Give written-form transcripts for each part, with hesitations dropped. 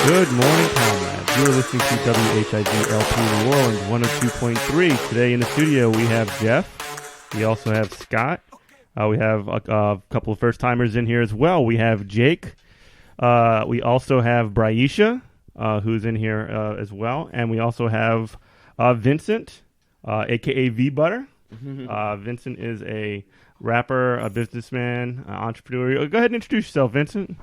Good morning, comrades. You're listening to WHIG-LP New Orleans 102.3. Today in the studio we have Jeff. We also have Scott. We have a couple of first-timers in here as well. We have Jake. We also have Bridesha, who's in here as well. And we also have Vincent, a.k.a. V-Butter. Vincent is a rapper, a businessman, entrepreneur. Go ahead and introduce yourself, Vincent.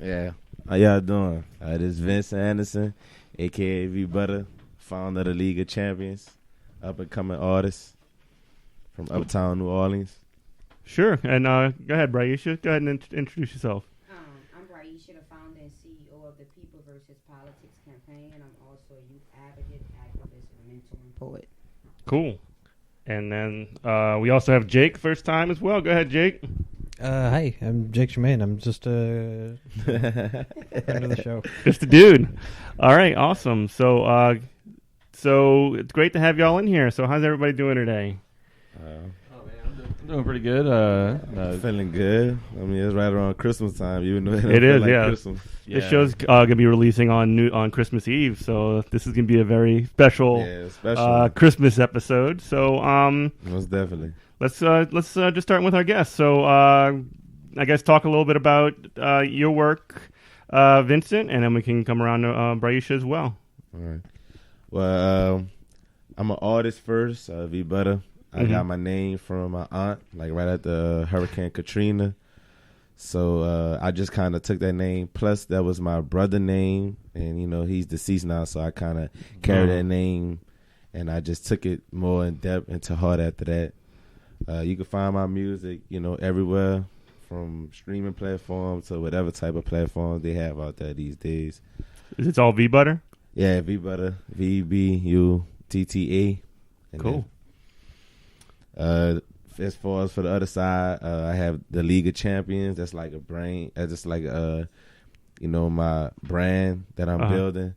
Yeah. How y'all doing? This is Vincent Anderson, a.k.a. V-Butter, founder of the League of Champions, up-and-coming artist from Uptown New Orleans. Sure. And go ahead, Bridesha. Go ahead and introduce yourself. I'm Bridesha, the founder and CEO of the People vs. Politics campaign, and I'm also a youth advocate, activist, and mentor and poet. Cool. And then we also have Jake, first time as well. Go ahead, Jake. Hi, I'm Jake Tremaine. I'm just a friend of the show. Just a dude. All right, awesome. So it's great to have y'all in here. So how's everybody doing today? I'm doing pretty good. Feeling good. I mean, it's right around Christmas time. You know, it is, like yeah. Christmas. This show's gonna be releasing on Christmas Eve, so this is gonna be a very special Christmas episode. So most definitely. Let's just start with our guests. So I guess talk a little bit about your work, Vincent, and then we can come around to Bridesha as well. All right. Well, I'm an artist first, V-Butter. I got my name from my aunt, like right after Hurricane Katrina. So I just kind of took that name. Plus, that was my brother's name, and you know he's deceased now, so I kind of carried that name, and I just took it more in depth into heart after that. You can find my music, you know, everywhere, from streaming platforms to whatever type of platforms they have out there these days. Is it all V-Butter? Yeah, V-Butter, V-B-U-T-T-A. Cool. As far as for the other side, I have the League of Champions. That's like a brand. Just like my brand that I'm building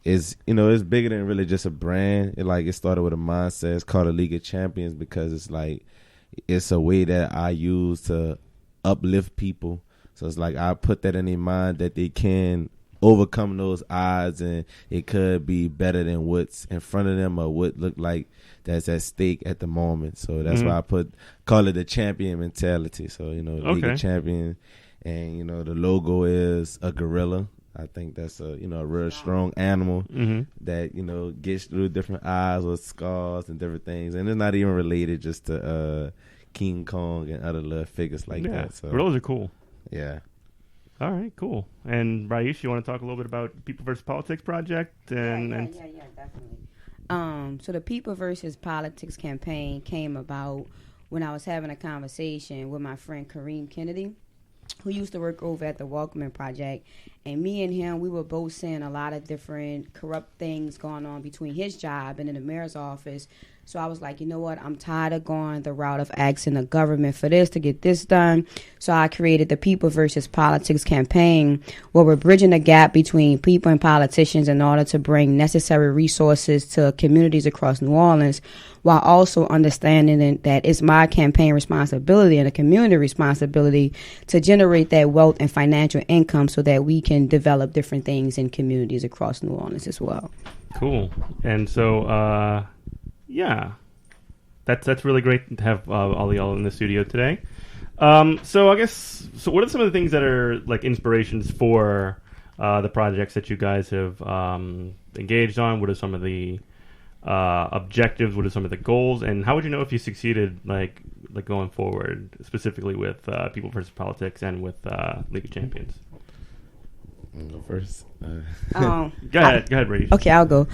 is, it's bigger than really just a brand. It started with a mindset. It's called the League of Champions because it's like it's a way that I use to uplift people. So it's like I put that in their mind that they can overcome those odds and it could be better than what's in front of them or what look like that's at stake at the moment. So that's why I call it the champion mentality. So, League of Champions, and, the logo is a gorilla. I think that's a real strong animal that, gets through different odds or scars and different things. And it's not even related just to King Kong and other little figures like that. So gorillas are cool. Yeah. All right, cool. And Bridesha, you want to talk a little bit about People vs. Politics project? Yeah, definitely. So the People vs. Politics campaign came about when I was having a conversation with my friend Kareem Kennedy, who used to work over at the Welcoming Project. And me and him, we were both seeing a lot of different corrupt things going on between his job and in the mayor's office. So I was like, you know what? I'm tired of going the route of asking the government for this to get this done. So I created the People vs. Politics campaign, where we're bridging the gap between people and politicians in order to bring necessary resources to communities across New Orleans, while also understanding that it's my campaign responsibility and a community responsibility to generate that wealth and financial income so that we can develop different things in communities across New Orleans as well. Cool. And so, that's really great to have all of y'all in the studio today. So I guess, what are some of the things that are like inspirations for the projects that you guys have engaged on? What are some of the objectives? What are some of the goals? And how would you know if you succeeded, like going forward, specifically with People vs. Politics and with League of Champions? Go first. Go ahead, Bridesha. Okay, I'll go.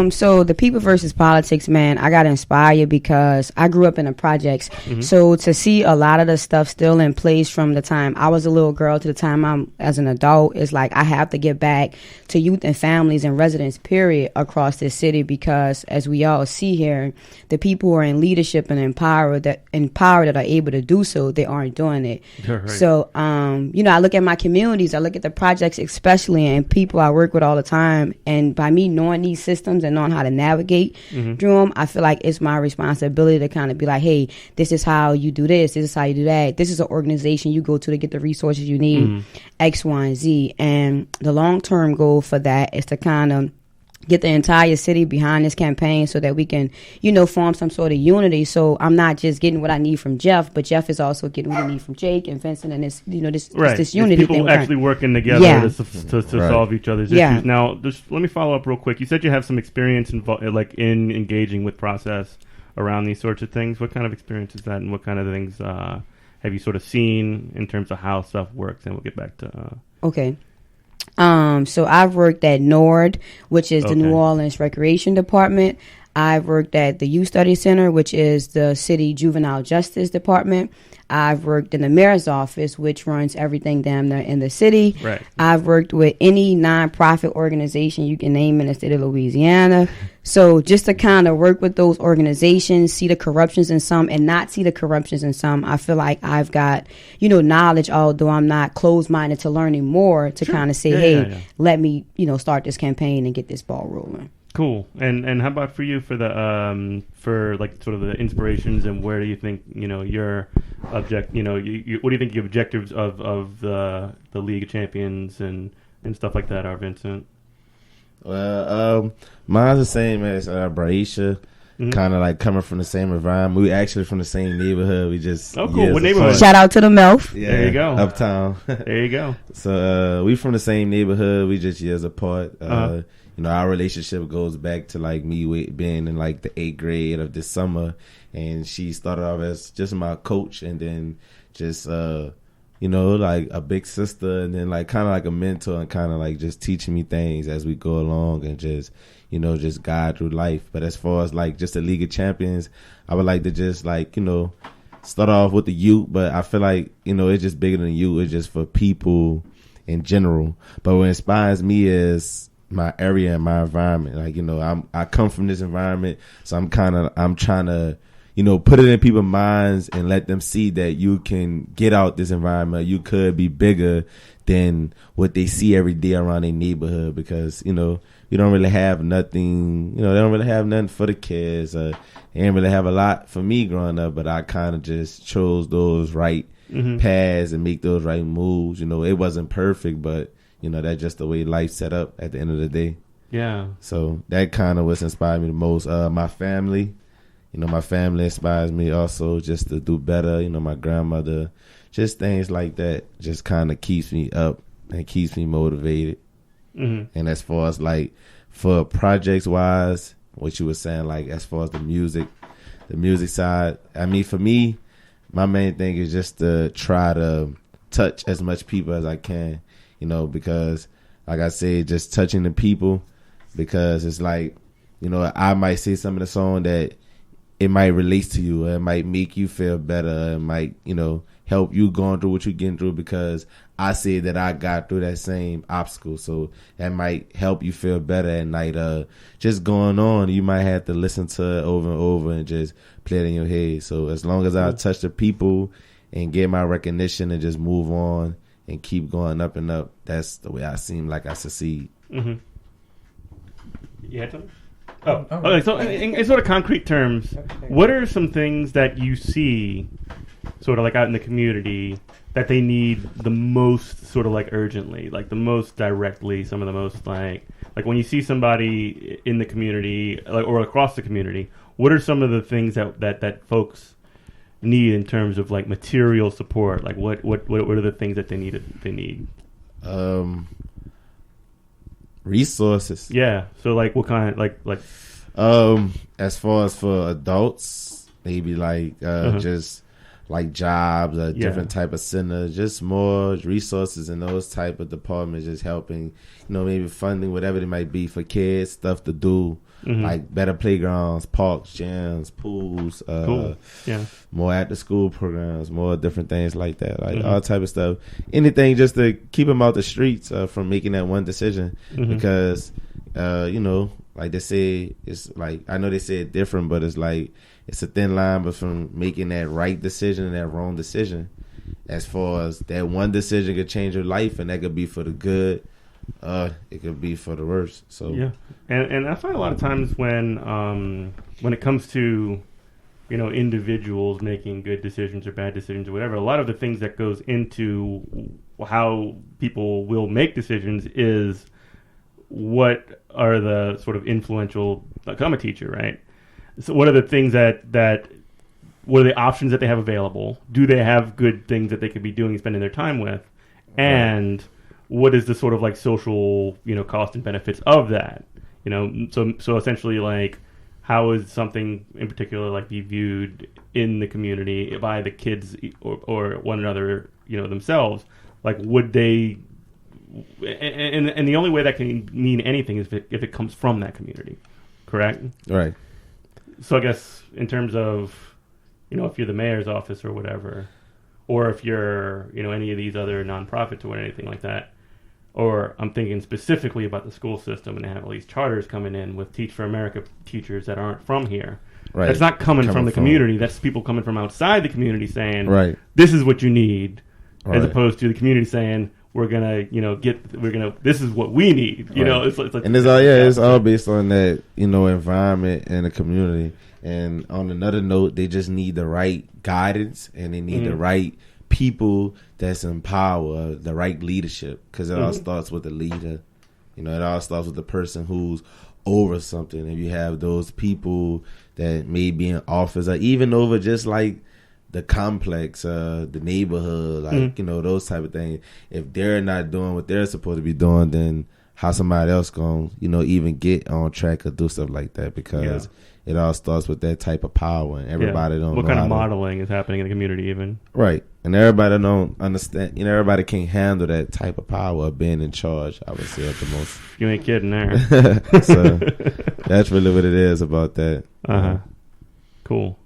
So the people versus politics, man, I got inspired because I grew up in the projects. So to see a lot of the stuff still in place from the time I was a little girl to the time I'm as an adult, is like I have to get back to youth and families and residents, period, across this city, because as we all see here, the people who are in leadership and empowered that are able to do so, they aren't doing it. Right. So, I look at my communities, I look at the projects especially, and people I work with all the time, and by me knowing these systems and knowing how to navigate through them, I feel like it's my responsibility to kind of be like, hey, this is how you do this is how you do that. This is an organization you go to get the resources you need, X, Y, and Z. And the long-term goal for that is to kind of get the entire city behind this campaign so that we can, form some sort of unity. So I'm not just getting what I need from Jeff, but Jeff is also getting what I need from Jake and Vincent, and this unity It's people thing. actually working together Yeah. to solve each other's Yeah. issues. Now, just let me follow up real quick. You said you have some experience in engaging with process around these sorts of things. What kind of experience is that, and what kind of things have you sort of seen in terms of how stuff works? And we'll get back to... Okay. So I've worked at NORD, which is the New Orleans Recreation Department. I've worked at the Youth Study Center, which is the City Juvenile Justice Department. I've worked in the mayor's office, which runs everything down there in the city. Right. I've worked with any nonprofit organization you can name in the state of Louisiana. So just to kind of work with those organizations, see the corruptions in some and not see the corruptions in some, I feel like I've got, knowledge, although I'm not closed-minded to learning more, to kind of say, let me, start this campaign and get this ball rolling. Cool. And how about for you, for the for like sort of the inspirations, and where do you think your what do you think your objectives of the League of Champions and stuff like that are, Vincent? Well, mine's the same as Bridesha. Kind of like coming from the same environment. We actually from the same neighborhood. We just cool. What neighborhood? Shout out to the MILF. Yeah, there you go. Uptown. There you go. So we from the same neighborhood. We just years apart. Our relationship goes back to like me being in like the 8th grade of this summer, and she started off as just my coach, and then just like a big sister, and then like kind of like a mentor, and kind of like just teaching me things as we go along, and just just guide through life. But as far as like just the League of Champions, I would like to just like start off with the youth, but I feel like it's just bigger than youth. It's just for people in general. But what inspires me is my area and my environment. Like I come from this environment, so I'm trying to put it in people's minds and let them see that you can get out this environment. You could be bigger than what they see every day around their neighborhood, because you don't really have nothing. They don't really have nothing for the kids. They didn't really have a lot for me growing up, but I kind of just chose those right paths and make those right moves. It wasn't perfect, but that's just the way life set up at the end of the day. Yeah. So that kind of what's inspired me the most. My family, my family inspires me also just to do better. My grandmother, just things like that just kind of keeps me up and keeps me motivated. And as far as like for projects wise, what you were saying, like as far as the music side, I mean, for me, my main thing is just to try to touch as much people as I can. Because like I said, just touching the people, because it's like, I might say some of the song that it might relate to you, or it might make you feel better, it might, help you going through what you're getting through, because I say that I got through that same obstacle. So that might help you feel better at night. Just going on, you might have to listen to it over and over and just play it in your head. So as long as I touch the people and get my recognition and just move on and keep going up and up, that's the way I seem like I succeed. You had something? Okay. So in sort of concrete terms, what are some things that you see sort of like out in the community that they need the most, sort of like urgently, like the most directly, some of the most like when you see somebody in the community, like, or across the community, what are some of the things that folks need in terms of like material support? Like what are the things that they need? Resources. Yeah. So like what kind, like as far as for adults, maybe like just like jobs, different type of centers, just more resources in those type of departments, just helping, maybe funding whatever it might be for kids, stuff to do, like better playgrounds, parks, gyms, pools, Cool. Yeah. more after school programs, more different things like that, like all type of stuff, anything just to keep them out the streets from making that one decision, because like they say, it's like, I know they say it different, but it's like, it's a thin line between making that right decision and that wrong decision. As far as that one decision could change your life, and that could be for the good, it could be for the worst. So yeah, and I find a lot of times when it comes to individuals making good decisions or bad decisions or whatever, a lot of the things that goes into how people will make decisions is what are the sort of influential. Like, I'm a teacher, right? So what are the things that what are the options that they have available? Do they have good things that they could be doing and spending their time with? And what is the sort of like social, cost and benefits of that? So essentially, like, how is something in particular like be viewed in the community by the kids or one another, themselves? Like, would they? And the only way that can mean anything is if it comes from that community, correct? Right. So I guess in terms of, if you're the mayor's office or whatever, or if you're, any of these other nonprofits or anything like that, or I'm thinking specifically about the school system and they have all these charters coming in with Teach for America teachers that aren't from here. Right. That's not coming from the community. That's people coming from outside the community saying, right, this is what you need, right, as opposed to the community saying, we're gonna, this is what we need. It's like, and it's all based on that, environment and the community. And on another note, they just need the right guidance and they need the right people that's in power, the right leadership, because it all starts with the leader. It all starts with the person who's over something. If you have those people that may be in office, or even over just like the complex, the neighborhood, like, those type of things. If they're not doing what they're supposed to be doing, then how somebody else going to, even get on track or do stuff like that? Because it all starts with that type of power, and everybody don't know what kind of modeling is happening in the community even. Right. And everybody don't understand, everybody can't handle that type of power of being in charge, I would say, at the most. You ain't kidding there. So that's really what it is about that. Cool.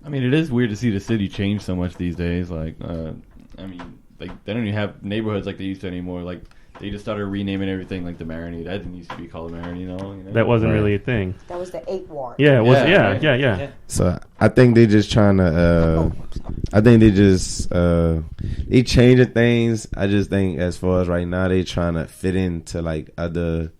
I mean, it is weird to see the city change so much these days. Like, like they don't even have neighborhoods like they used to anymore. Like, they just started renaming everything like the Marigny. That didn't used to be called Marigny, That wasn't really a thing. That was the 8th ward. Yeah, it was. Yeah, Yeah. So I think they just trying to. I think they just they changing things. I just think as far as right now, they trying to fit into like other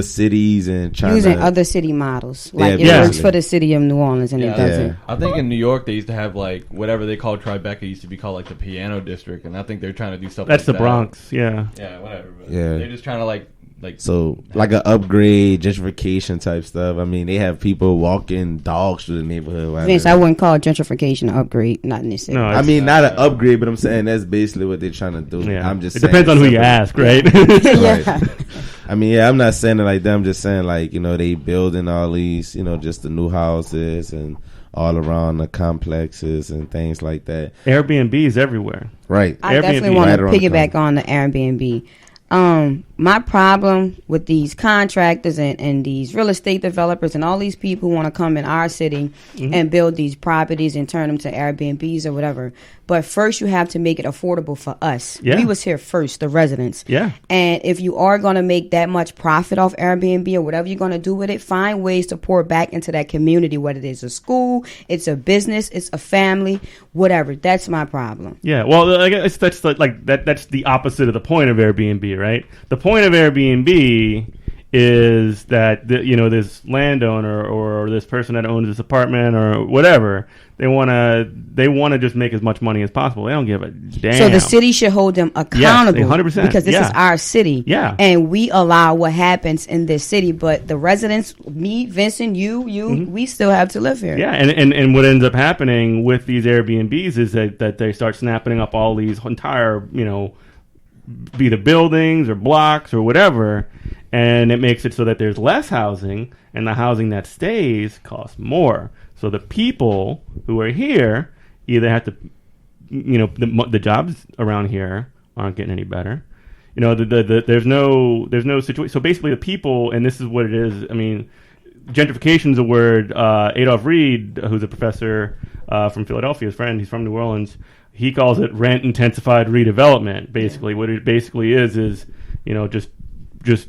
cities and trying using to, other city models. Like it works for the city of New Orleans and it doesn't. Yeah. I think in New York they used to have like whatever they called Tribeca used to be called like the Piano District, and I think they're trying to do something. That's like the Bronx. Yeah. Yeah, whatever. But Yeah. they're just trying to like so like an upgrade, gentrification type stuff. I mean, they have people walking dogs through the neighborhood. Vince, I wouldn't call gentrification an upgrade, not in this city. No, I mean, not an upgrade, but I'm saying that's basically what they're trying to do. Yeah. I'm just it saying depends on who you ask, right? Yeah. I mean, I'm not saying it like that. I'm just saying like, they building all these, just the new houses and all around the complexes and things like that. Airbnbs everywhere. Right. I definitely want to right piggyback on the Airbnb. My problem with these contractors and these real estate developers and all these people who want to come in our city and build these properties and turn them to Airbnbs or whatever. But first you have to make it affordable for us. Yeah. We was here first, the residents. Yeah. And if you are going to make that much profit off Airbnb or whatever you're going to do with it, find ways to pour back into that community, whether it is a school, it's a business, it's a family, whatever. That's my problem. Yeah, well, I guess that's that's the opposite of the point of Airbnb, right? The point of Airbnb is that this landowner or this person that owns this apartment or whatever, they want to just make as much money as possible. They don't give a damn. So the city should hold them accountable, 100%, because this is our city. Yeah. And we allow what happens in this city, but the residents, me, Vincent, you, we still have to live here. Yeah, and what ends up happening with these Airbnbs is that they start snapping up all these entire, be the buildings or blocks or whatever, and it makes it so that there's less housing, and the housing that stays costs more. So the people who are here either have to, the jobs around here aren't getting any better. There's no situation. So basically, the people, and this is what it is. I mean, gentrification is a word. Adolph Reed, who's a professor from Philadelphia, his friend, he's from New Orleans. He calls it rent intensified redevelopment. Basically, what it basically is just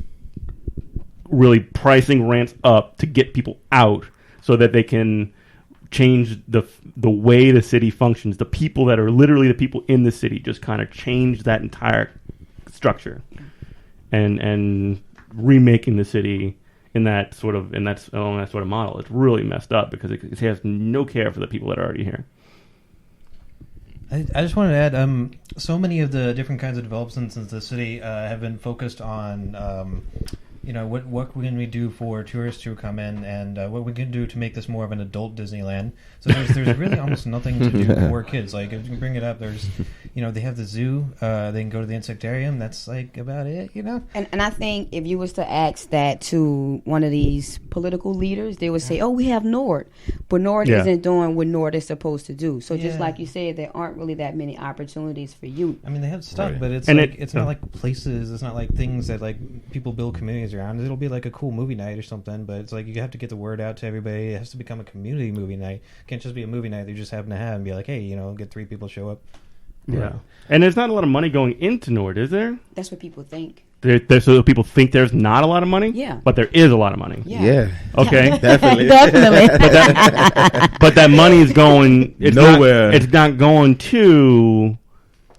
really pricing rents up to get people out so that they can change the way the city functions. The people that are literally the people in the city just kind of change that entire structure and remaking the city in that sort of model. It's really messed up because it has no care for the people that are already here. I just wanted to add, so many of the different kinds of developments in the city have been focused on, what can we do for tourists who come in, and what we can do to make this more of an adult Disneyland. So there's really almost nothing to do for kids. Like, if you bring it up, there's, they have the zoo, they can go to the insectarium. That's like about it, And I think if you was to ask that to one of these political leaders, they would say, "Oh, we have Nord," but Nord isn't doing what Nord is supposed to do. So just like you said, there aren't really that many opportunities for youth. I mean, they have stuff, Right. but it's it's not like places. It's not like things that like people build communities around. It'll be like a cool movie night or something, but it's like you have to get the word out to everybody. It has to become a community movie night. It can't just be a movie night that you just happen to have and be like, hey, get 3 people show up. Yeah. And there's not a lot of money going into Nord, is there? That's what people think. So people think there's not a lot of money? Yeah. But there is a lot of money. Yeah. Okay. Definitely. Definitely. But that money is going Nowhere. It's not going to.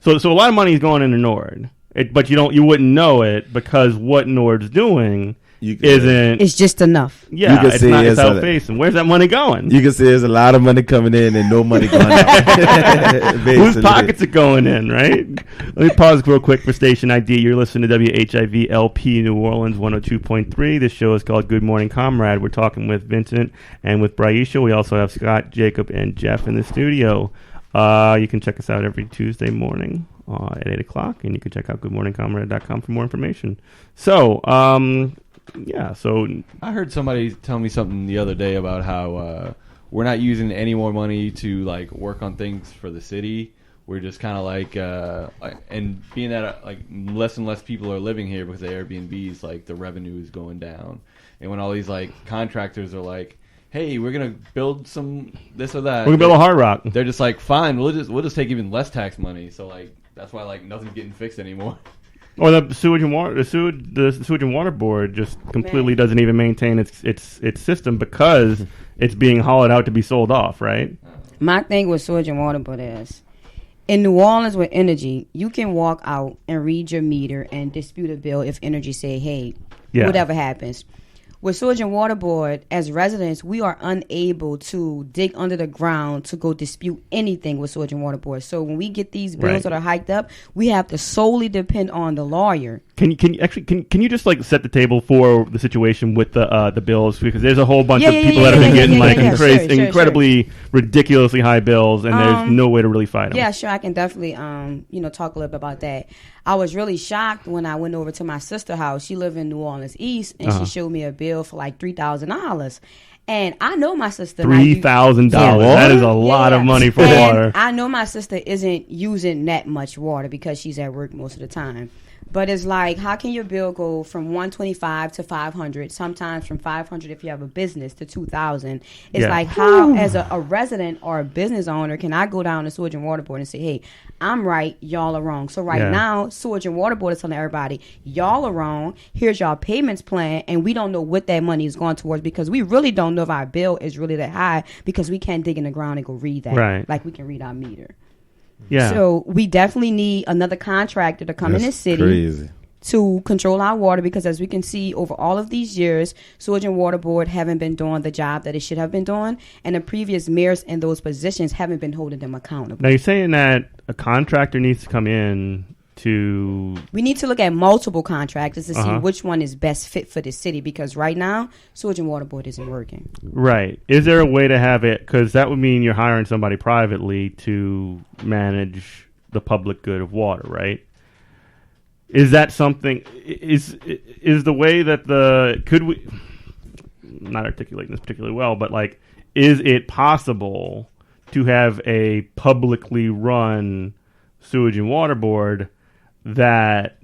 So a lot of money is going into Nord. But you wouldn't know it because what Nord's doing isn't. It's just enough. Yeah, You can it's see not. it's It's out facing. Where's that money going? You can see there's a lot of money coming in and no money going out. Whose pockets are going in, right? Let me pause real quick for station ID. You're listening to WHIV LP New Orleans 102.3. This show is called Good Morning Comrade. We're talking with Vincent and with Bridesha. We also have Scott, Jacob, and Jeff in the studio. You can check us out every Tuesday morning at 8 o'clock, and you can check out goodmorningcomrade.com for more information. So, so I heard somebody tell me something the other day about how we're not using any more money to like work on things for the city. We're just kind of like, and being that like less and less people are living here because of Airbnbs, like the revenue is going down. And when all these like contractors are like, hey, we're gonna build some this or that, we're gonna build a Hard Rock. They're just like, fine, we'll just take even less tax money. So like that's why like nothing's getting fixed anymore. Or the sewage and water, the sewage and water board just completely doesn't even maintain its system because it's being hollowed out to be sold off, right? My thing with sewage and water board is, in New Orleans with energy, you can walk out and read your meter and dispute a bill if energy say, hey, whatever happens. With sewage and water board, as residents, we are unable to dig under the ground to go dispute anything with sewage and water board. So when we get these bills that are hiked up, we have to solely depend on the lawyer. Can you just like set the table for the situation with the bills, because there's a whole bunch of people that have been getting incredibly ridiculously high bills, and there's no way to really fight them. Yeah, sure, I can definitely talk a little bit about that. I was really shocked when I went over to my sister's house. She lived in New Orleans East, and she showed me a bill for like $3,000. And I know my sister. $3,000. That is a lot of money for water. I know my sister isn't using that much water because she's at work most of the time. But it's like, how can your bill go from $125 to $500? Sometimes from $500 if you have a business to $2,000. It's like, how as a resident or a business owner can I go down to sewage and water board and say, hey, I'm right, y'all are wrong. So now, sewage and water board is telling everybody, y'all are wrong. Here's y'all payments plan, and we don't know what that money is going towards because we really don't know if our bill is really that high because we can't dig in the ground and go read that like we can read our meter. Yeah. So we definitely need another contractor to come in the city to control our water, because as we can see over all of these years, sewage and water board haven't been doing the job that it should have been doing, and the previous mayors in those positions haven't been holding them accountable. Now you're saying that a contractor needs to come in to... We need to look at multiple contractors to see which one is best fit for the city, because right now, sewage and water board isn't working. Right. Is there a way to have it, because that would mean you're hiring somebody privately to manage the public good of water, right? Is that something, is the way that could we, not articulating this particularly well, but like, is it possible to have a publicly run sewage and water board that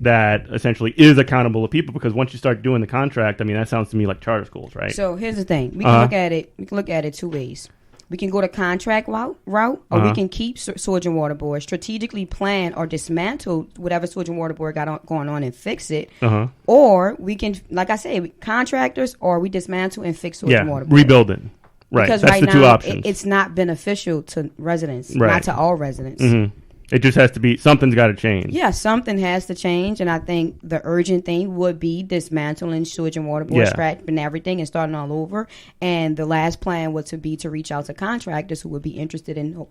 essentially is accountable to people? Because once you start doing the contract, I mean, that sounds to me like charter schools, right? So here's the thing: we can look at it. We can look at it two ways. We can go the contract route, or we can keep sewage and water board, strategically plan or dismantle whatever sewage and water board going on and fix it. Or we can, like I say, contractors, or we dismantle and fix sewage and water board. Rebuilding. Right. Because that's right the now, two options. it's not beneficial to residents, Right. not to all residents. It just has to be, something's got to change. Yeah, something has to change, and I think the urgent thing would be dismantling sewage and water board, scrapping everything and starting all over. And the last plan was to reach out to contractors who would be interested in,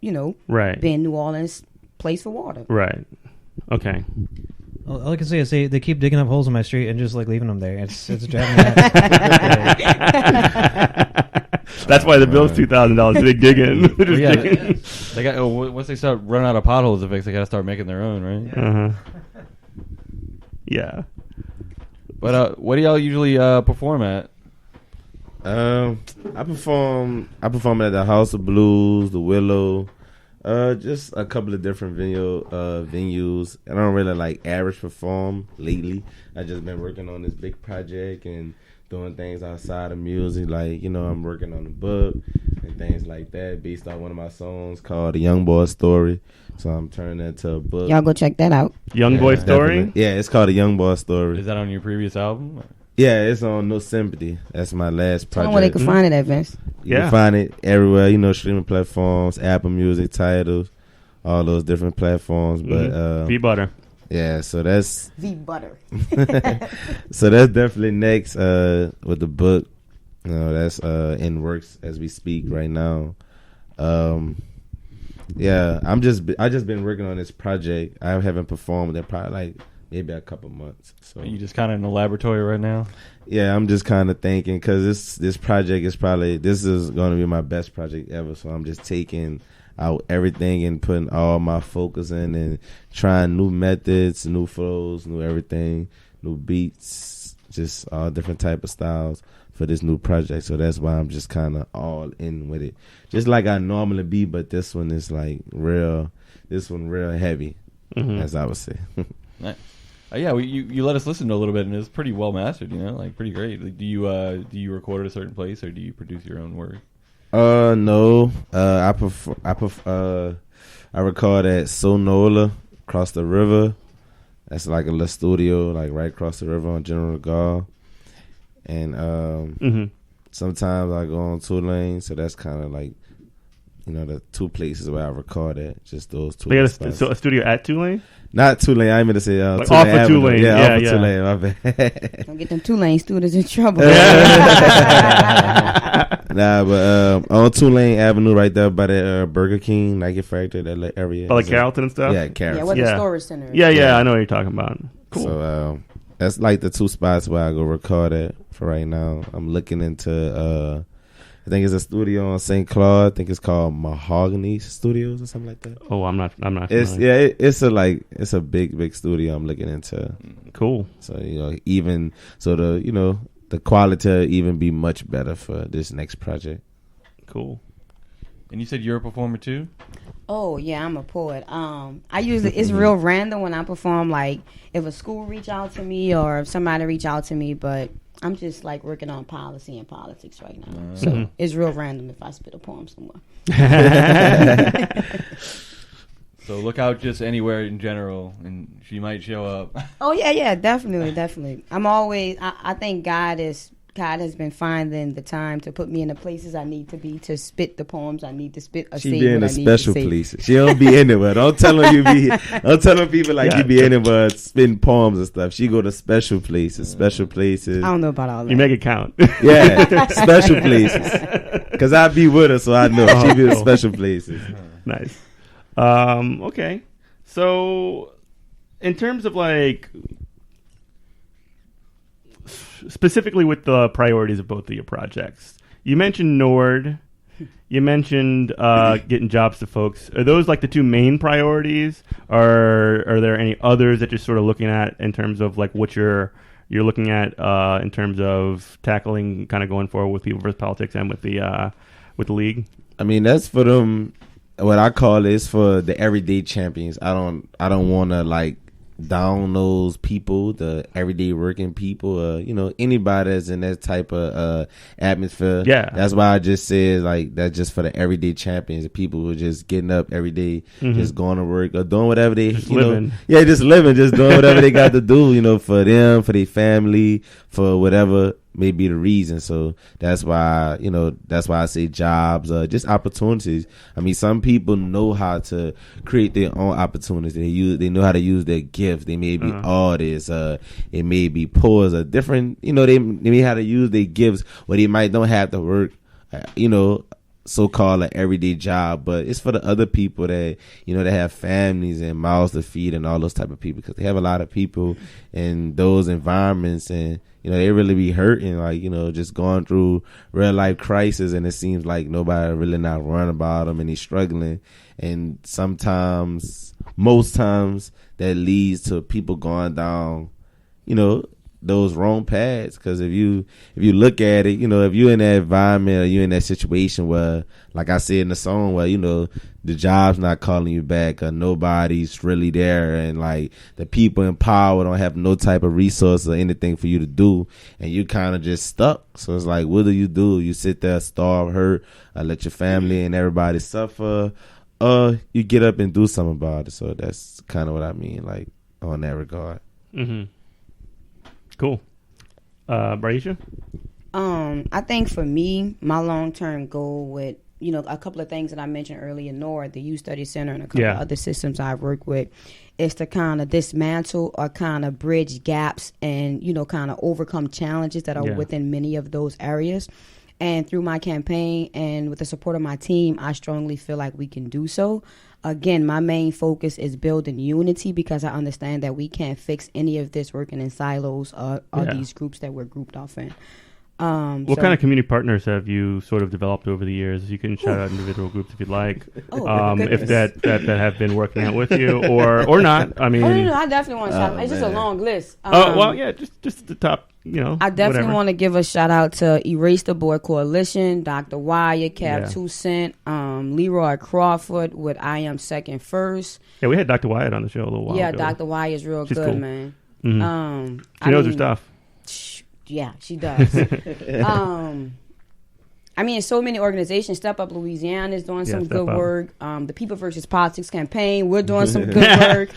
being New Orleans' place for water. Right. Okay. All I can say is they keep digging up holes in my street and just like leaving them there. It's driving me nuts. That's why the bill's $2,000. Big digging. They got once they start running out of potholes to fix, they got to start making their own, right? Yeah. But what do y'all usually perform at? I perform at the House of Blues, the Willow, just a couple of different venues. I don't really like average perform lately. I just been working on this big project and doing things outside of music. Like, I'm working on a book and things like that based on one of my songs called The Young Boy Story. So I'm turning that into a book. Y'all go check that out. Young Boy Story? Definitely. Yeah, it's called The Young Boy Story. Is that on your previous album? Yeah, it's on No Sympathy. That's my last project. Tell them where they can find it at, Vince. You can find it everywhere, streaming platforms, Apple Music, Tidal, all those different platforms. But V-Butter. Yeah, so that's V-Butter. So that's definitely next with the book. That's in works as we speak right now. Yeah, I just been working on this project. I haven't performed in probably maybe a couple months. So Are you just kind of in the laboratory right now? Yeah, I'm just kind of thinking because this project is going to be my best project ever. So I'm just taking out everything and putting all my focus in and trying new methods, new flows, new everything, new beats, just all different type of styles for this new project. So that's why I'm just kind of all in with it, just like I normally be. But this one is real heavy, as I would say. Nice. Yeah, you let us listen to a little bit, and it's pretty well mastered. Pretty great. Like, do you record at a certain place, or do you produce your own work? No. I record at Sonola across the river. That's like a little studio, right across the river on General Gall. And sometimes I go on Tulane, so that's kind of the two places where I record at. Just those two. They got a studio at Tulane? Not Tulane. I meant to say Tulane off of Avenue. Tulane. Yeah, off of Tulane. My bad. Don't get them Tulane students in trouble. Nah, but on Tulane Avenue, right there by the Burger King, Nike Factory, that area. By Carrollton and stuff? Yeah, Carrollton. Yeah, what the storage center is. Yeah, I know what you're talking about. Cool. So that's the two spots where I go record at for right now. I'm looking into I think it's a studio on St. Claude. I think it's called Mahogany Studios or something like that. Oh, I'm not. It's it's a big studio I'm looking into. Cool. So even so the quality will even be much better for this next project. Cool. And you said you're a performer too? Oh yeah, I'm a poet. I usually it's real random when I perform. Like if a school reach out to me or if somebody reach out to me, but I'm just working on policy and politics right now. So it's real random if I spit a poem somewhere. So look out just anywhere in general, and she might show up. Oh yeah, definitely. I'm always. I think God has been finding the time to put me in the places I need to be to spit the poems I need to spit. She be in the special places. She don't be anywhere. Don't tell her you be. Don't tell people you be anywhere spitting poems and stuff. She go to special places. I don't know about all that. You make it count. Yeah, special places. Because I be with her, so I know she be in special places. Nice. Okay. So, in terms of specifically with the priorities of both of your projects, you mentioned Nord, you mentioned getting jobs to folks. Are those the two main priorities, or are there any others that you're sort of looking at in terms of what your you're looking at in terms of tackling, kind of going forward with People versus Politics and with the league? I mean, that's for them. What I call is for the everyday champions. I don't want to like down those people, the everyday working people, anybody that's in that type of atmosphere. Yeah, that's why I just said like that's just for the everyday champions, the people who are just getting up every day, just going to work or doing whatever they just living. Just living, just doing whatever they got to do, for them, for their family, for whatever may be the reason. So that's why I say jobs, just opportunities. I mean, some people know how to create their own opportunities. They know how to use their gifts. They may be artists, it may be poets, or different, they may how to use their gifts where they might don't have to work, so-called an everyday job, but it's for the other people that that have families and mouths to feed and all those type of people, because they have a lot of people in those environments, and they really be hurting, like just going through real life crisis, and it seems like nobody really not worrying about them, and he's struggling, and most times that leads to people going down those wrong paths. Because if you look at it, if you're in that environment or you're in that situation where, like I said in the song, where the job's not calling you back, or nobody's really there, and like the people in power don't have no type of resource or anything for you to do, and you kind of just stuck. So it's like, what do? You sit there, starve, hurt, let your family and everybody suffer, you get up and do something about it. So that's kind of what I mean, like on that regard. Cool. Bridesha? I think for me, my long-term goal with, a couple of things that I mentioned earlier, NORD, the Youth Study Center, and a couple of other systems I've worked with, is to kind of dismantle or kind of bridge gaps and, kind of overcome challenges that are within many of those areas. And through my campaign and with the support of my team, I strongly feel like we can do so. Again, my main focus is building unity, because I understand that we can't fix any of this working in silos or these groups that we're grouped off in. What kind of community partners have you sort of developed over the years? You can shout out individual groups if you'd like. If that have been working out with you or not. I mean, no, I definitely want to shout out. It's just a long list. Just at the top. I definitely want to give a shout out to Erase the Board Coalition, Dr. Wyatt, Cap 2 Cent, Leroy Crawford with I Am Second First. Yeah, we had Dr. Wyatt on the show a little while ago. Yeah, Dr. Wyatt is real She's good, cool. man. Mm-hmm. She knows her stuff. Yeah, she does. I mean, so many organizations. Step Up Louisiana is doing some good work. The People versus Politics campaign, we're doing some good work.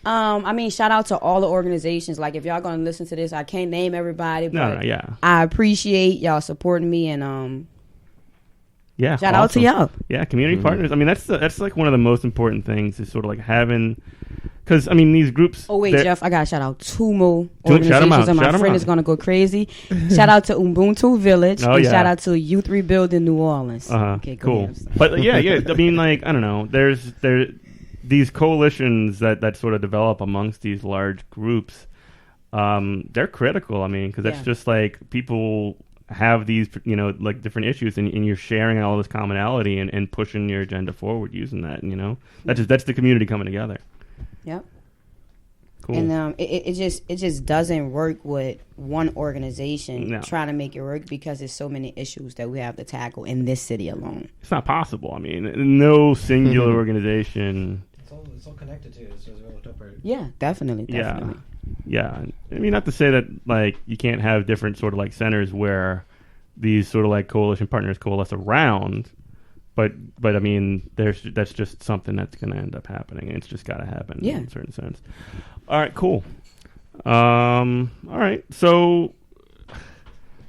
I mean, shout out to all the organizations. Like, if y'all gonna listen to this, I can't name everybody, but I appreciate y'all supporting me, and shout out to y'all. Yeah, community partners. I mean, that's like one of the most important things, is sort of like having, because I mean, these groups. Oh wait, Jeff, I gotta shout out two more organizations, and my friend is gonna go crazy. Shout out to Ubuntu Village, and shout out to Youth Rebuilding New Orleans. Okay, cool. But I mean, like, I don't know. There's these coalitions that sort of develop amongst these large groups. They're critical. I mean, because that's just like people have these, like different issues, and you're sharing all this commonality and pushing your agenda forward using that. That's the community coming together. Yep. Cool. And it just doesn't work with one organization trying to make it work, because there's so many issues that we have to tackle in this city alone. It's not possible. I mean, no singular organization. It's all connected to it. So it's all separate. Yeah, definitely. Yeah. I mean, not to say that like you can't have different sort of like centers where these sort of like coalition partners coalesce around, but I mean, that's just something that's going to end up happening. It's just got to happen in a certain sense. All right, cool. All right, so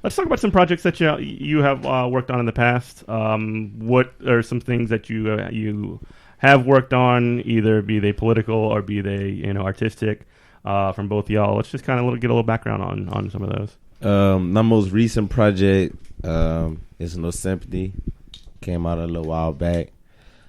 let's talk about some projects that you have worked on in the past. What are some things that you have worked on, either be they political or be they artistic, from both y'all? Let's just kind of get a little background on some of those. My most recent project is No Sympathy. Came out a little while back.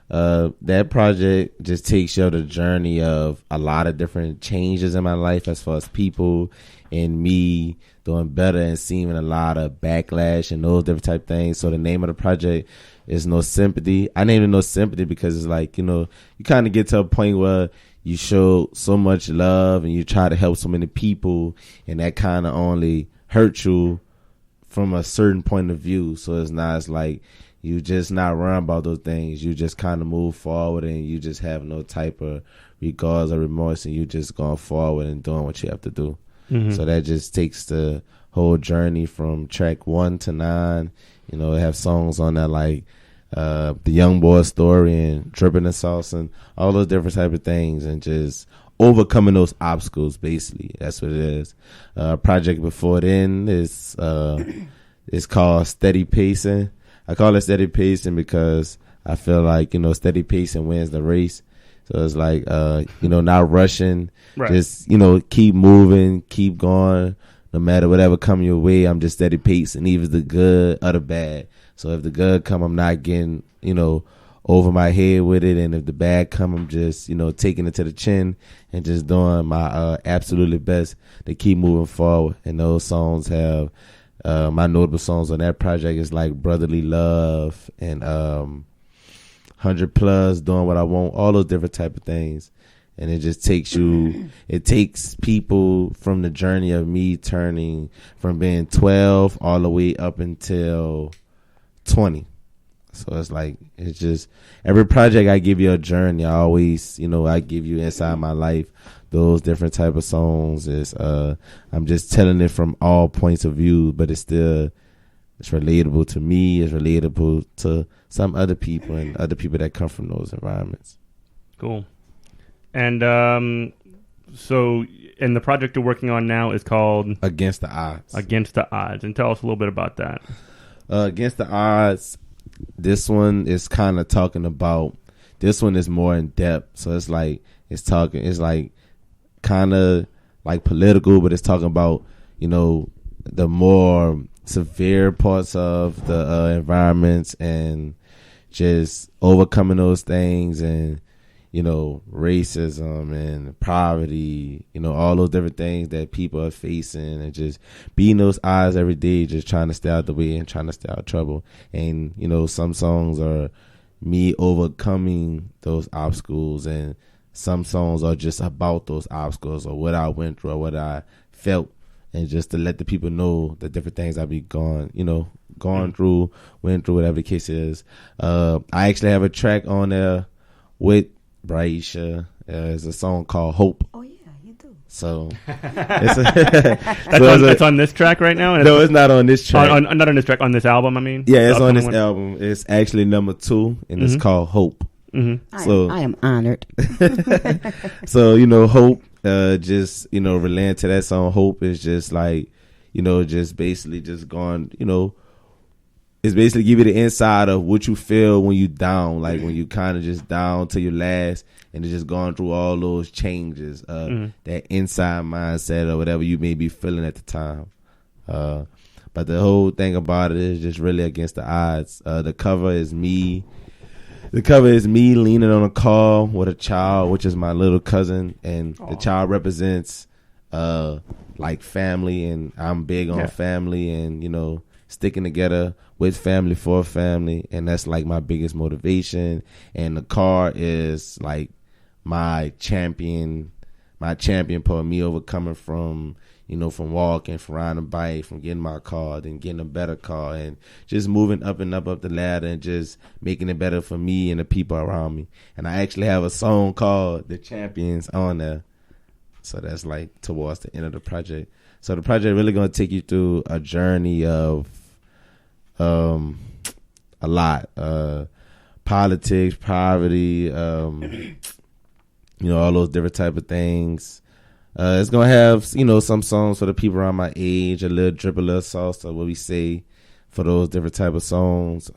That project just takes you on the journey of a lot of different changes in my life, as far as people and me doing better and seeing a lot of backlash and those different type things. So the name of the project is No Sympathy. I named it No Sympathy because it's like, you kind of get to a point where you show so much love and you try to help so many people, and that kind of only hurts you from a certain point of view. So it's like you just not worrying about those things. You just kind of move forward, and you just have no type of regards or remorse, and you just going forward and doing what you have to do. Mm-hmm. So that just takes the whole journey from track 1 to 9. You know, they have songs on there like the Young Boy Story and Dripping the Sauce and all those different type of things, and just overcoming those obstacles. Basically, that's what it is. Project before then is called Steady Pacing. I call it Steady Pacing because I feel like, you know, steady pacing wins the race. So it's like, you know, not rushing, Right. just, you know, keep moving, keep going. No matter whatever come your way, I'm just steady pacing, either the good or the bad. So if the good come, I'm not getting, you know, over my head with it. And if the bad come, I'm just, you know, taking it to the chin and just doing my absolutely best to keep moving forward. And those songs have, my notable songs on that project is like Brotherly Love and 100 Plus, Doing What I Want, all those different type of things. And it just takes it takes people from the journey of me turning from being 12 all the way up until 20. So it's like, it's just, every project I give you a journey. I always, you know, I give you inside my life those different type of songs. Is I'm just telling it from all points of view, but it's relatable to me. It's relatable to some other people and other people that come from those environments. Cool. And so, and the project you're working on now is called Against the Odds. Against the Odds. And tell us a little bit about that. Against the Odds, this one is kind of talking about, this one is more in depth. So it's like, it's like kind of like political, but it's talking about, you know, the more severe parts of the environments and just overcoming those things, and, you know, racism and poverty, you know, all those different things that people are facing, and just beating those odds every day, just trying to stay out the way and trying to stay out of trouble. And, you know, some songs are me overcoming those obstacles, and some songs are just about those obstacles or what I went through or what I felt, and just to let the people know the different things I be gone through, went through, whatever the case is. I actually have a track on there with Bridesha. It's a song called Hope. Oh yeah, you do. So That's on this track right now? And no, it's not on this track. Not on this track, on this album, I mean? Yeah, it's on this one? album. It's actually number 2, and it's called Hope. Mm-hmm. I am honored. So, you know, Hope, just, you know, relating to that song, Hope is just like, you know, just basically just going, you know, it's basically give you the inside of what you feel when you down, like when you kind of just down to your last, and it's just going through all those changes, that inside mindset or whatever you may be feeling at the time. But the whole thing about it is just really against the odds. The cover is me. The cover is me leaning on a car with a child, which is my little cousin, and the child represents like family, and I'm big on family, and, you know, sticking together with family for family, and that's like my biggest motivation. And the car is like my champion part, me overcoming from, you know, from walking, from riding a bike, from getting my car, then getting a better car, and just moving up and up the ladder, and just making it better for me and the people around me. And I actually have a song called The Champions on there. So that's like towards the end of the project. So the project really going to take you through a journey of a lot. Politics, poverty, you know, all those different type of things. It's going to have, you know, some songs for the people around my age, a little drip, a little sauce, or what we say for those different type of songs.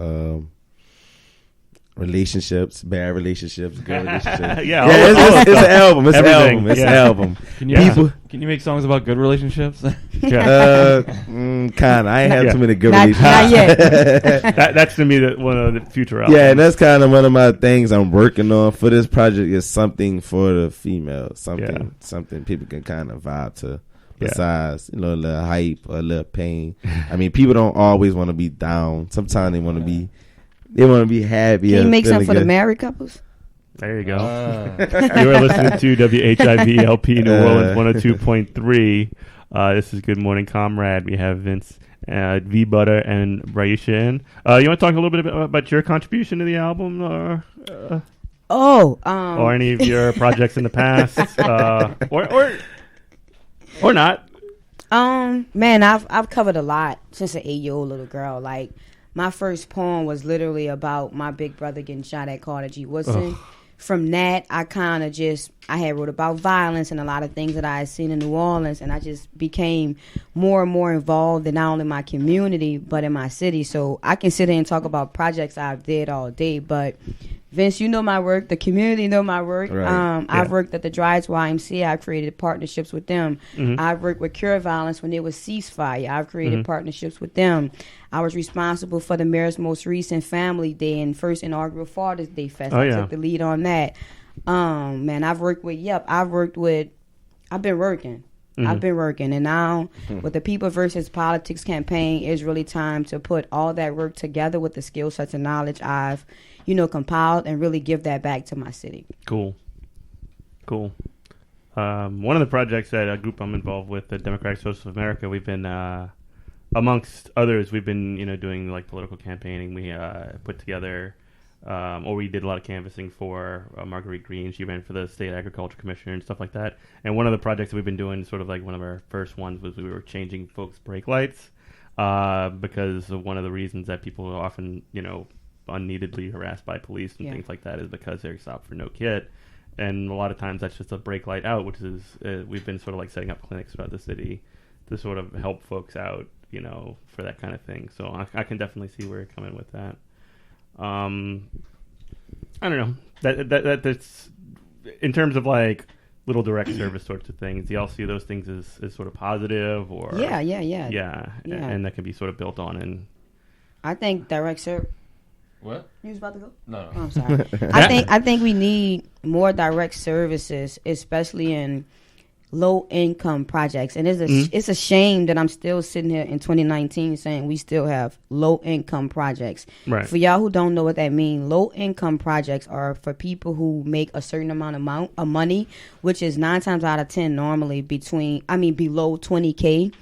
Relationships, bad relationships, good relationships. It's an album. It's Everything. an album. It's an album. Can you make songs about good relationships? Kind of. I ain't have too many good relationships. Not yet. That's to me one of the future albums. Yeah, and that's kind of one of my things I'm working on for this project, is something for the female, something people can kind of vibe to. Besides, you know, a little hype or a little pain. I mean, people don't always want to be down. Sometimes they want to be happy. Can you make something for the married couples? There you go. You are listening to WHIV LP New Orleans 102.3. This is Good Morning Comrade. We have Vince, V Butter, and Bridesha in. You want to talk a little bit about your contribution to the album, or any of your projects in the past, or not? Man, I've covered a lot since an 8-year-old little girl. Like, my first poem was literally about my big brother getting shot at Carter G. Woodson. From that, I had wrote about violence and a lot of things that I had seen in New Orleans, and I just became more and more involved in not only my community, but in my city. So I can sit here and talk about projects I've did all day, but Vince, you know my work. The community know my work. Right. I've worked at the Dries YMCA. I've created partnerships with them. I've worked with Cure Violence when there was ceasefire. I've created partnerships with them. I was responsible for the mayor's most recent Family Day and first inaugural Father's Day Fest. I took the lead on that. Man, I've worked with I've been working. I've been working, and now with the People versus Politics campaign, it's really time to put all that work together with the skill sets and knowledge I've compiled, and really give that back to my city. Cool. One of the projects that a group I'm involved with, the Democratic Socialists of America, we've been, amongst others, we've been, doing like political campaigning. We put together, or we did a lot of canvassing for Marguerite Green. She ran for the State Agriculture Commissioner and stuff like that. And one of the projects that we've been doing, sort of like one of our first ones, was we were changing folks' brake lights, because of one of the reasons that people are often, unneededly harassed by police and things like that is because they're stopped for no kit. And a lot of times that's just a brake light out, which is we've been sort of like setting up clinics throughout the city to sort of help folks out, for that kind of thing. So I can definitely see where you're coming with that. I don't know, that's in terms of like little direct service sorts of things. Do y'all see those things as sort of positive, or yeah, and that can be sort of built on? And I think direct service. What? You was about to go? No. Oh, I'm sorry. I think we need more direct services, especially in low income projects. And it's a shame that I'm still sitting here in 2019 saying we still have low income projects. Right. For y'all who don't know what that means, low income projects are for people who make a certain amount of money, which is 9 times out of 10 normally below 20K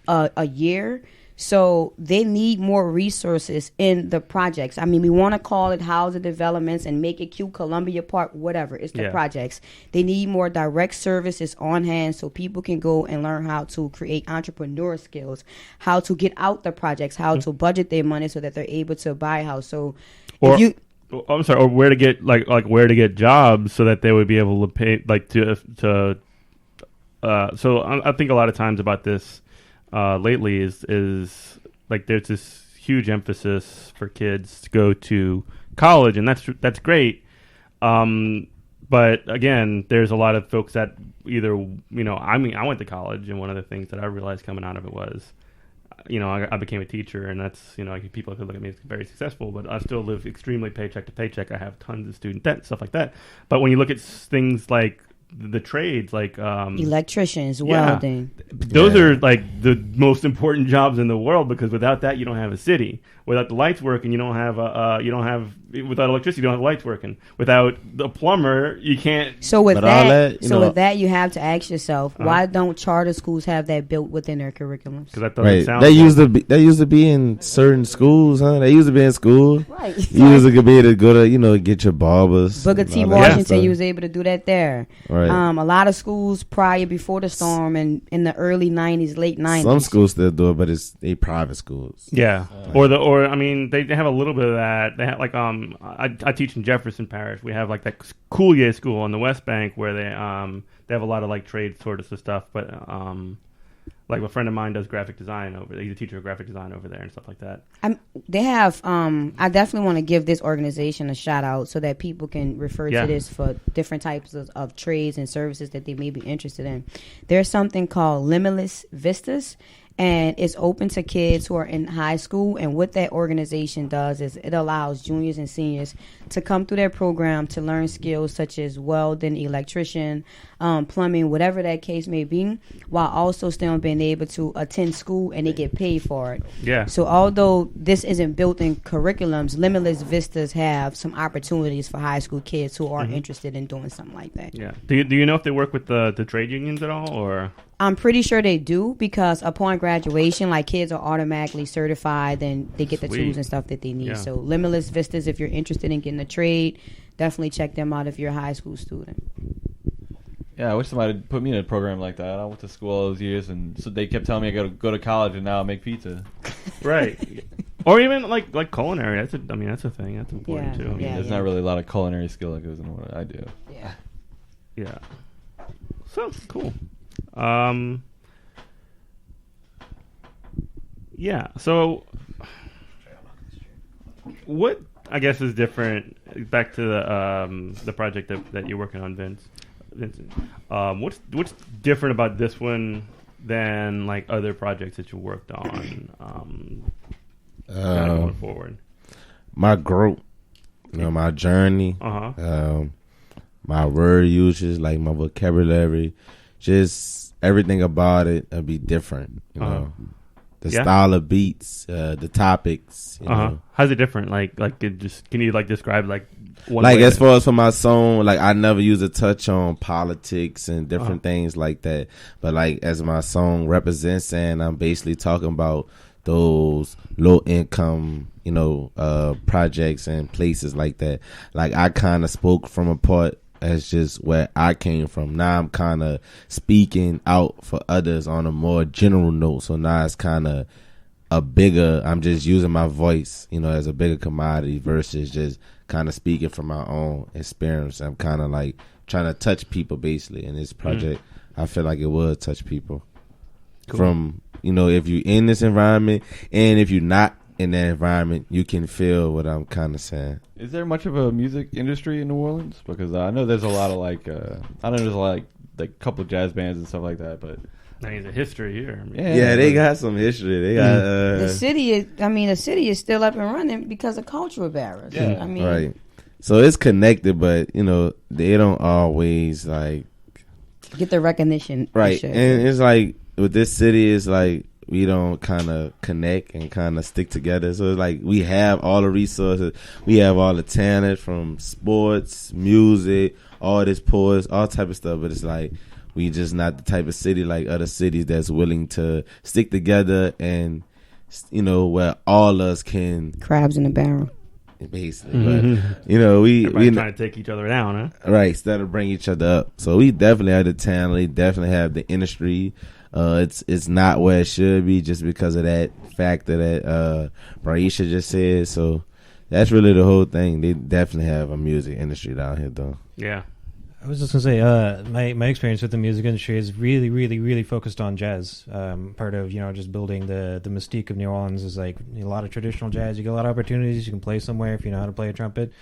a year. So they need more resources in the projects. We want to call it housing developments and make it cute, Columbia Park, whatever. It's the projects. They need more direct services on hand so people can go and learn how to create entrepreneur skills, how to get out the projects, how to budget their money so that they're able to buy a house. So or where to get where to get jobs so that they would be able to pay so I think a lot of times about this lately is like there's this huge emphasis for kids to go to college, and that's great. But again, there's a lot of folks that either I went to college, and one of the things that I realized coming out of it was, I became a teacher, and that's people could look at me as very successful, but I still live extremely paycheck to paycheck. I have tons of student debt, stuff like that. But when you look at things like the trades, like electricians, welding, those are like the most important jobs in the world, because without that you don't have a city. Without the lights working, without electricity you don't have lights working. Without the plumber you can't. So with that you have to ask yourself, why don't charter schools have that built within their curriculums? Because that doesn't sound they used to be in certain schools, huh? They used to be in school, right? You used to be able to go to get your barbers. Booker T. Washington, you was able to do that there. Right. A lot of schools before the storm and in the early 90s, late 90s. Some schools still do it, but they private schools. Yeah. They have a little bit of that. They have I teach in Jefferson Parish. We have like that Coulier school on the West Bank where they have a lot of like trade sort of stuff. But like a friend of mine does graphic design over there. He's a teacher of graphic design over there and stuff like that. They have. I definitely want to give this organization a shout out so that people can refer to this for different types of trades and services that they may be interested in. There's something called Limitless Vistas. And it's open to kids who are in high school. And what that organization does is it allows juniors and seniors to come through their program to learn skills such as welding, electrician, plumbing, whatever that case may be, while also still being able to attend school and they get paid for it. Yeah. So although this isn't built in curriculums, Limitless Vistas have some opportunities for high school kids who are interested in doing something like that. Yeah. Do you know if they work with the trade unions at all, or? I'm pretty sure they do, because upon graduation, like, kids are automatically certified and they get the Sweet. tools and stuff that they need. Yeah. So Limitless Vistas, if you're interested in getting a trade, definitely check them out if you're a high school student. Yeah, I wish somebody would put me in a program like that. I went to school all those years, and so they kept telling me I got to go to college, and now I make pizza. Right. Or even like culinary. That's a thing. That's important Yeah, too. I mean, yeah. There's not really a lot of culinary skill that goes into what I do. Yeah. Yeah. So cool. Yeah. So, what I guess is different? Back to the project that you're working on, Vincent. What's different about this one than like other projects that you worked on? Going forward. My growth, my journey, my word usage, like my vocabulary, just everything about it will be different. You know, the style of beats, the topics. You know. How's it different? Like can you like describe like one like way as far as for my song, like I never use a touch on politics and different things like that. But like as my song represents, and I'm basically talking about those low income, projects and places like that. Like I kind of spoke from a part as just where I came from. Now I'm kind of speaking out for others on a more general note. So now it's kind of I'm just using my voice, as a bigger commodity versus just kind of speaking from my own experience. I'm kind of like trying to touch people basically in this project. I feel like it would touch people. Cool. From, if you're in this environment and if you're not in that environment, you can feel what I'm kind of saying. Is there much of a music industry in New Orleans? Because I know there's a lot of like a couple of jazz bands and stuff like that, but I mean, the history here. I mean, yeah, they got some history. They got the city is still up and running because of cultural barriers. Yeah, right. So it's connected, but they don't always like get the recognition. Right, and it's like with this city, it's like we don't kind of connect and kind of stick together. So it's like we have all the resources, we have all the talent from sports, music, all this poise, all type of stuff. But it's like we just not the type of city like other cities that's willing to stick together and where all of us can crabs in a barrel. Basically, but we trying to take each other down, huh? Right, instead of bring each other up. So we definitely have the talent. We definitely have the industry. It's not where it should be just because of that factor that Bridesha just said. So that's really the whole thing. They definitely have a music industry down here, though. Yeah. I was just gonna say, my experience with the music industry is really, really, really focused on jazz. Part of just building the mystique of New Orleans is like a lot of traditional jazz. You get a lot of opportunities. You can play somewhere if you know how to play a trumpet.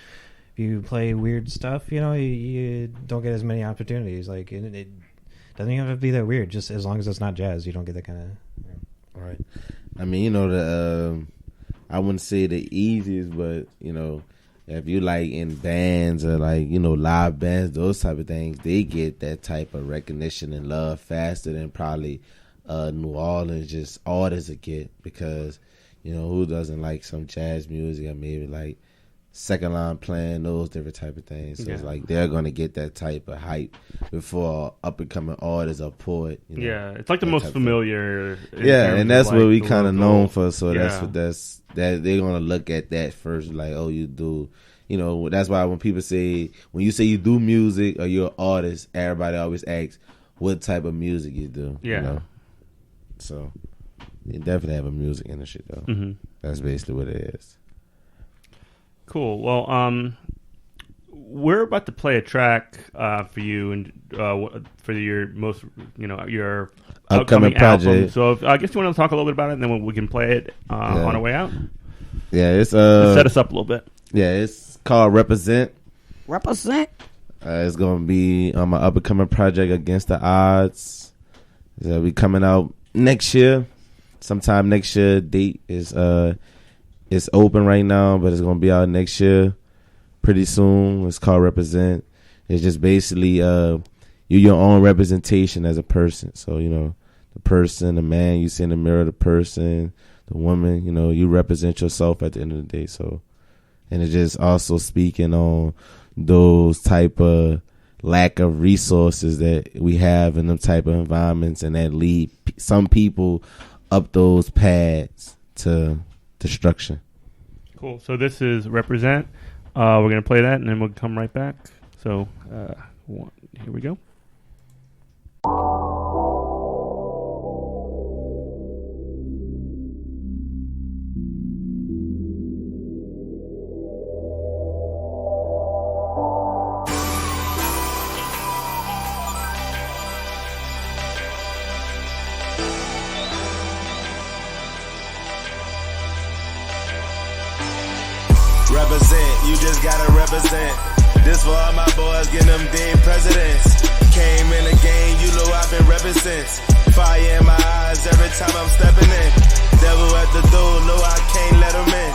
If you play weird stuff, you don't get as many opportunities. Like it doesn't even have to be that weird. Just as long as it's not jazz, you don't get that kind of. Right. I mean, I wouldn't say the easiest, but if you like in bands or like live bands, those type of things, they get that type of recognition and love faster than probably New Orleans just artists would get, because who doesn't like some jazz music or maybe like second line playing, those different type of things. So it's like they're gonna get that type of hype before up and coming artists or poet. Yeah, it's like the most familiar. Yeah, and that's like what we kind of known for. So yeah. that's they're gonna look at that first. Like, oh, you do. That's why when you say you do music or you're an artist, everybody always asks what type of music you do. Yeah. So you definitely have a music industry though. Mm-hmm. That's basically what it is. Cool. Well, we're about to play a track for you and for your most, your upcoming project. album. So I guess you want to talk a little bit about it, and then we can play it on our way out. Yeah, it's set us up a little bit. Yeah, it's called Represent. Represent. It's gonna be on my up and coming project, Against the Odds. It'll be coming out next year. sometime next year. Date is it's open right now, but it's gonna be out next year, pretty soon. It's called Represent. It's just basically you're your own representation as a person. So the person, the man you see in the mirror, the person, the woman. You represent yourself at the end of the day. So, and it's just also speaking on those type of lack of resources that we have in them type of environments, and that lead some people up those paths to destruction. Cool. So this is Represent. We're going to play that, and then we'll come right back. So here we go. Represent, you just gotta represent. This for all my boys, getting them dead presidents. Came in the game, you know I've been reppin' since. Fire in my eyes every time I'm stepping in. Devil at the door, no I can't let him in.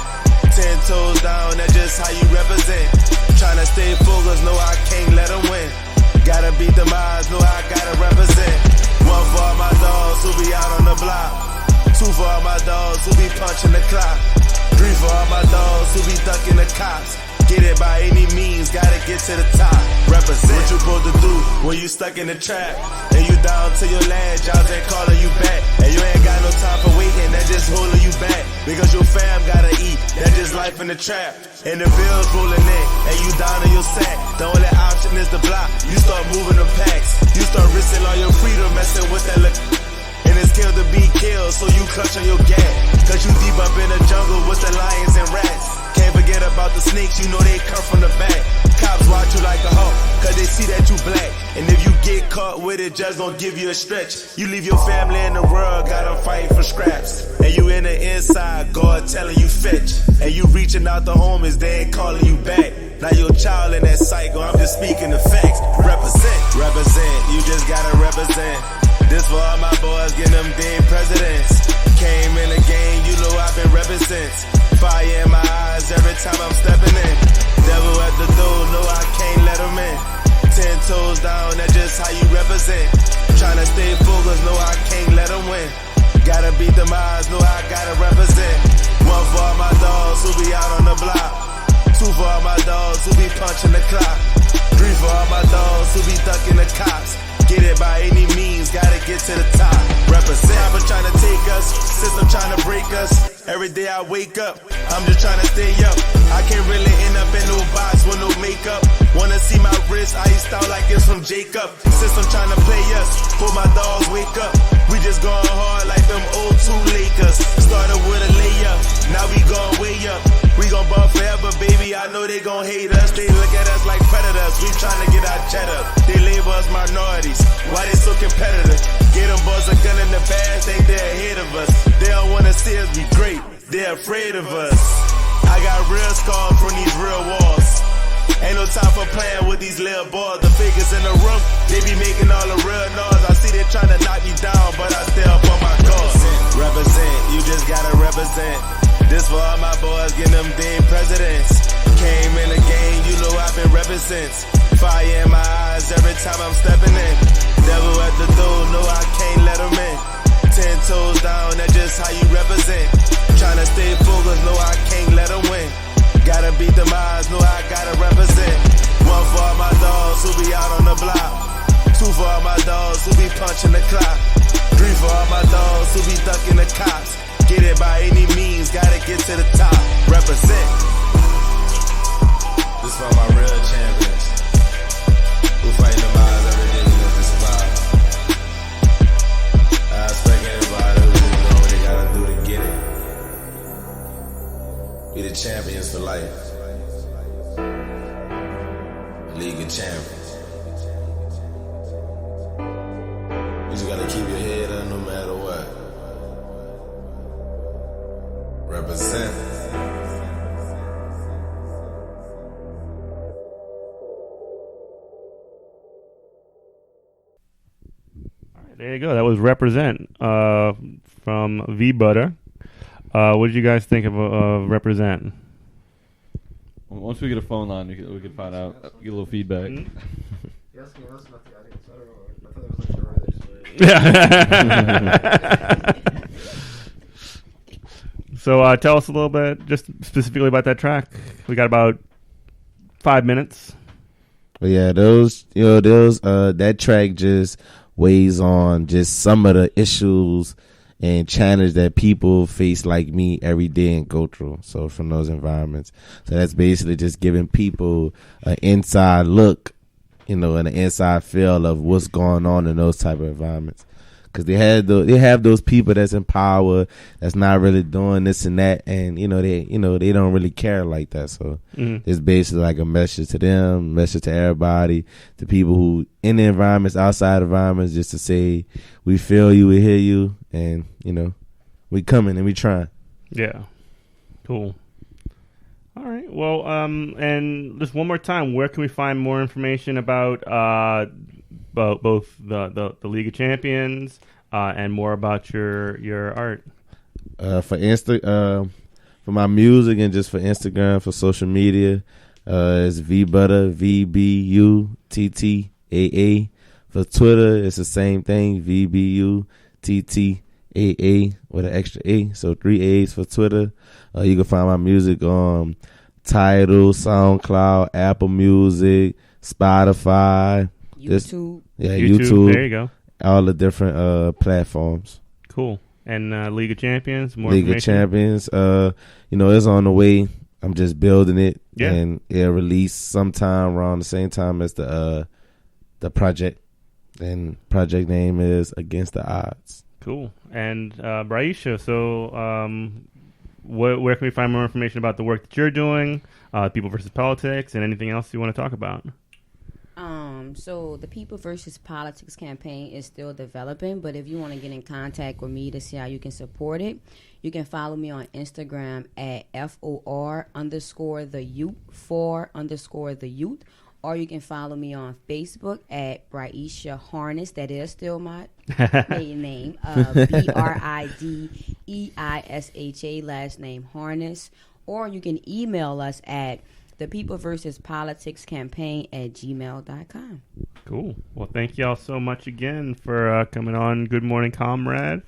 10 toes down, that's just how you represent. Tryna stay focused, no I can't let him win. Gotta beat them eyes, no I gotta represent. One for all my dogs who be out on the block. Two for all my dogs who be punching the clock. Three for all my dogs who be ducking the cops. Get it by any means, gotta get to the top. Represent what you supposed to do when you stuck in the trap. And you down to your last, jobs ain't calling you back. And you ain't got no time for waiting, that just holding you back. Because your fam gotta eat, that's just life in the trap. And the bills rolling in, and you down in your sack. The only option is the block, you start moving the packs. You start risking all your freedom, messing with that look. And it's killed to be killed, so you clutch on your gap. Cause you deep up in the jungle with the lions and rats. Can't forget about the snakes, you know they come from the back. Cops watch you like a hawk, cause they see that you black. And if you get caught with it, just gon' give you a stretch. You leave your family in the world, got them fighting for scraps. And you in the inside, God telling you fetch. And you reaching out the homies, they ain't calling you back. Now your child in that cycle, I'm just speaking the facts. Represent, represent, you just gotta represent. This for all my boys, getting them dead presidents. Came in the game, you know I've been reppin' since. Fire in my eyes every time I'm stepping in. Devil at the door, no I can't let him in. 10 toes down, that's just how you represent. Tryna stay focused, no I can't let him win. Gotta beat them eyes, no I gotta represent. One for all my dogs who be out on the block. Two for all my dogs who be punching the clock. Three for all my dogs who be ducking the cops. Get it by any means, gotta get to the top. Represent, I'm trying to take us, system trying to break us. Every day I wake up, I'm just trying to stay up. I can't really end up in no box with no makeup. Wanna see my wrist iced out like it's from Jacob. System trying to play us, hope my dogs wake up. We just going hard like them old two Lakers. Started with a layup, now we going way up. We gon' ball forever, baby, I know they gon' hate us. They look at us like predators, we tryna get our cheddar. They label us minorities, why they so competitive? Get them boys a gun in the bags, think they're ahead of us. They don't wanna see us be great, they're afraid of us. I got real scars from these real walls. Ain't no time for playing with these little boys. The figures in the room, they be making all the real noise. I see they tryna knock me down, but I stay up on my course. Represent, you just gotta represent. This for all my boys, getting them dead presidents. Came in the game, you know I've been reppin' since. Fire in my eyes every time I'm stepping in. Devil at the door, no I can't let him in. 10 toes down, that's just how you represent. Tryna stay focused, no I can't let him win. Gotta beat them eyes, no I gotta represent. One for all my dogs who be out on the block. Two for all my dogs who be punching the clock. Three for all my dogs who be ducking the cops. Get it by any means, gotta get to the top. Represent. This for my real champions who fight them eyes every day just to survive. I expect everybody who just know what they gotta do to get it. We the champions for life. League of Champions. You just gotta keep your head up no matter what. Represent. There you go. That was Represent from V Butter. What did you guys think of Represent? Once we get a phone line, we can find out, get a little feedback. Mm-hmm. You're asking us about the audience. I don't know. I thought that was like Yeah. So tell us a little bit, just specifically about that track. We got about 5 minutes. But yeah, that track just weighs on just some of the issues and challenge that people face like me every day and go through. So from those environments. So that's basically just giving people an inside look, and an inside feel of what's going on in those type of environments. Because they have those people that's in power that's not really doing this and that, and they don't really care like that. So it's basically like a message to them, message to everybody, to people who in the environments, outside environments, just to say we feel you, we hear you, and we coming and we trying. Yeah, cool. All right. Well, and just one more time, where can we find more information about both the League of Champions and more about your art? For my music and just for Instagram, for social media, it's VButter, VBUTTAA. For Twitter, it's the same thing, VBUTTAA with an extra A, so 3 A's for Twitter. You can find my music on Tidal, SoundCloud, Apple Music, Spotify, YouTube. YouTube. There you go. All the different platforms. Cool. And League of Champions. More League of Champions. It's on the way. I'm just building it, and it'll release sometime around the same time as the project. And project name is Against the Odds. Cool. And Bridesha, so where can we find more information about the work that you're doing, People versus Politics, and anything else you want to talk about? So the People versus Politics campaign is still developing, but if you want to get in contact with me to see how you can support it, you can follow me on Instagram at FOR_the youth, or you can follow me on Facebook at Bridesha Harness. That is still my maiden name, BRIDEISHA, last name Harness, or you can email us at the People versus Politics campaign at gmail.com. Cool. Well, thank y'all so much again for coming on Good Morning Comrade.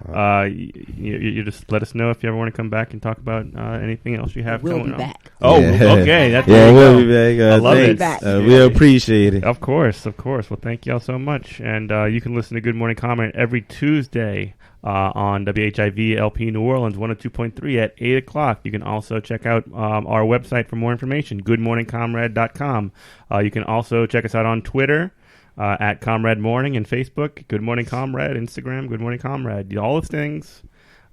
You just let us know if you ever want to come back and talk about anything else you have We'll going be on. back. Oh, Yeah. okay. We'll be back. I love it. Back. We appreciate it. Of course. Well, thank y'all so much. And you can listen to Good Morning Comrade every Tuesday on WHIV LP New Orleans 102.3 at 8 o'clock. You can also check out our website for more information, goodmorningcomrade.com. You can also check us out on Twitter at Comrade Morning, and Facebook, Good Morning Comrade, Instagram, Good Morning Comrade, all those things.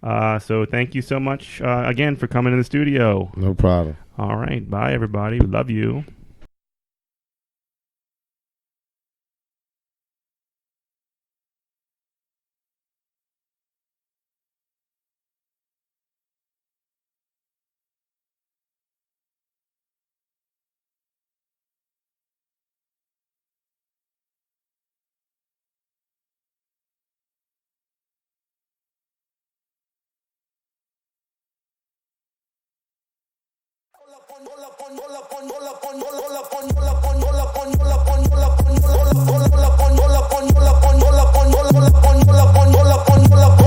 So thank you so much again for coming to the studio. No problem. All right. Bye, everybody. We love you. Pull up